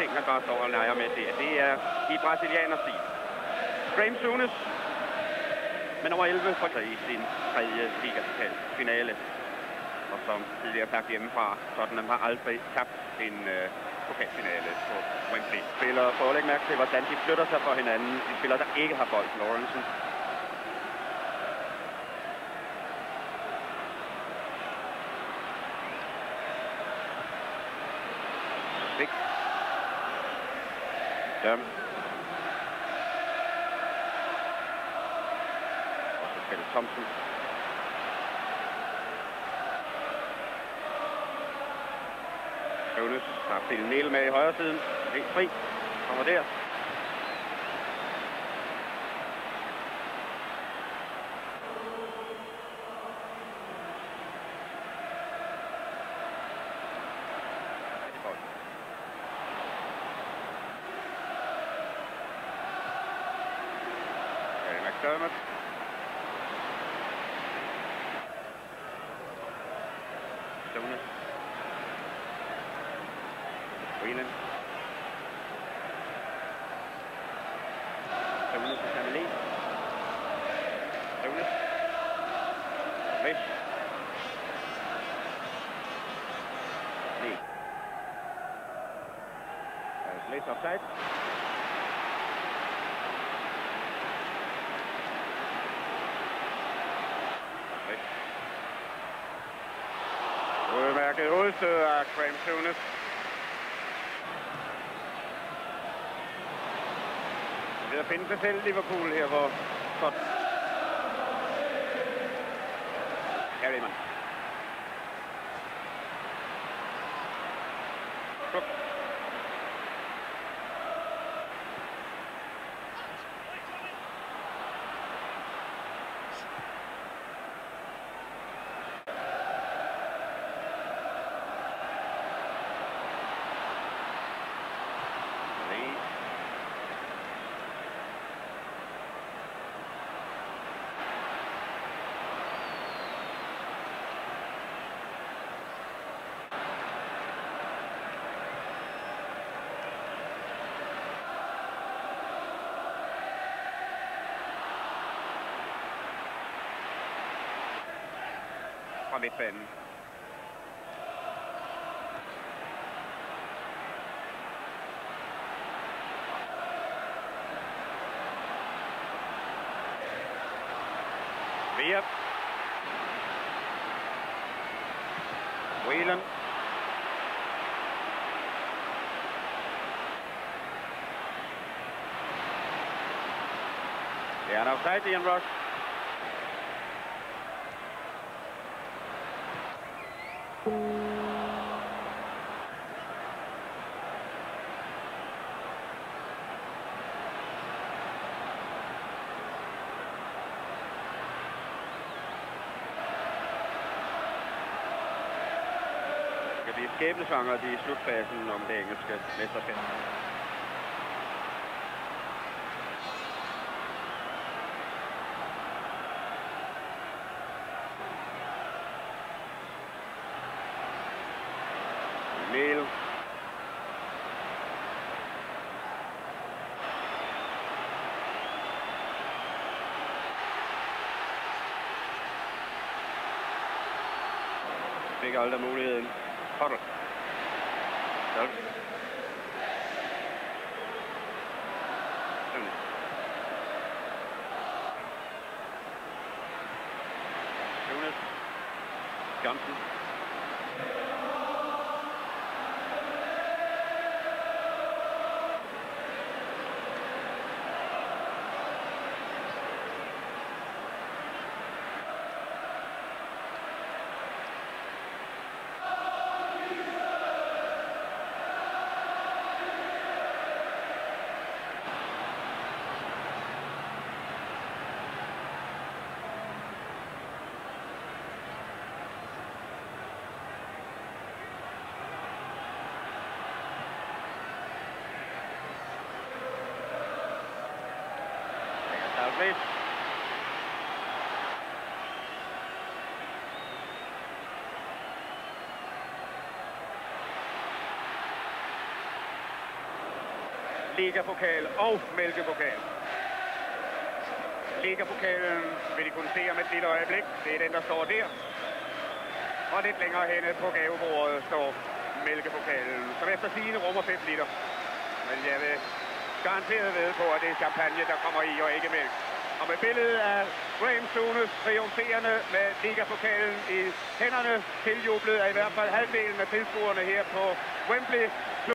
ting, han bare står og leger med der. Det er i brasilianerstil. Graham Souness med nummer 11 for i sin tredje ligafinale. Og som tidligere sagt hjemmefra, Tottenham har aldrig tabt en pokalfinale på Wembley. Spiller for at lægge mærke til, hvordan de flytter sig for hinanden. De spiller, der ikke har bolden. Lawrenson. Væk. Døm. Og så spiller Thompson. Jonas har Phil Neal med i højre siden. Helt fri. Kommer der. McDermott. Jonas. Whelan. Jonas og Samuel. Jonas. Fish. Lee. There's late offside. Udmærket udstød af Graham Souness. Det er at finde sig selv Liverpool her, hvor godt. Harryman. Cook. Fra midtbanen. Via. Whelan. Det er en offside, Ian Rush. Det bliver skæbnesvangret i slutfasen om det engelske mesterskab. Neal. Fik aldrig muligheden. Huddle. Selv. Jonas. Johnson. Salvage. ligapokal og mælkepokal. Ligapokalen vil I kunne se om et lille øjeblik. Det er den, der står der. Og lidt længere henne på gavebordet står mælkepokalen, som efter sigende rummer 5 liter. Men jeg vil garanteret ved på, at det er champagne, der kommer i, og ikke mælk. Og med billedet af Graham Souness triumferende med ligapokalen i hænderne, tiljublet af i hvert fald halvdelen af tilskuerne her på Wembley.